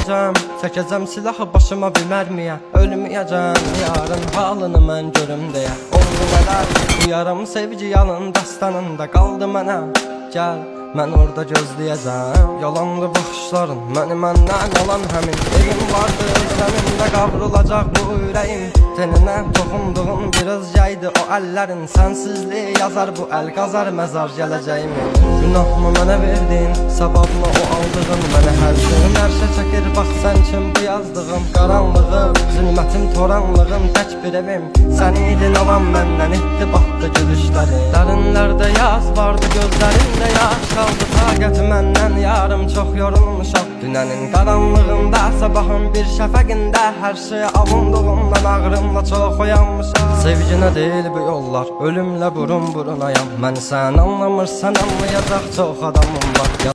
ölməyəcəm. Çəkəcəm silahı başıma bir mərmiyə. Ölməyəcəm yarın halını mən görüm deyə. Oldu nələr bu yarım sevgi yalın dastanında qaldı mənə. Gəl mən orada gözləyəcəm. Yalanlı baxışların məni məndən alan həmin evim vardı. Səninlə qavrulacaq bu ürəyim. Teninə toxunduğun bir özgəydi o əllərin. Sənsizliyi yazar bu əl qazar məzar gələcəyimi. Günahımı mənə verdin, savabını o aldığın. Mənə hər şeyin ərşə çəkir, bax sən kim bu yazdığım. Qaranlığım, zülmətim, toranlığım, tək bir evim. Sən idin alan məndən ittibatlı gülüşləri. Dərinlərdə yaz vardı, gözlərində yaş qaldı. Taqət məndən yarım çox yorulmuşam. Dünənin qaranlığında, sabahın bir şəfəqində. Hər şey alındığımdan ağrımla çox oyanmışam. Sevginə deyil bu yollar, ölümlə burun burunayam. Mən sən anlamırsan, anlayacaq çox adamım var.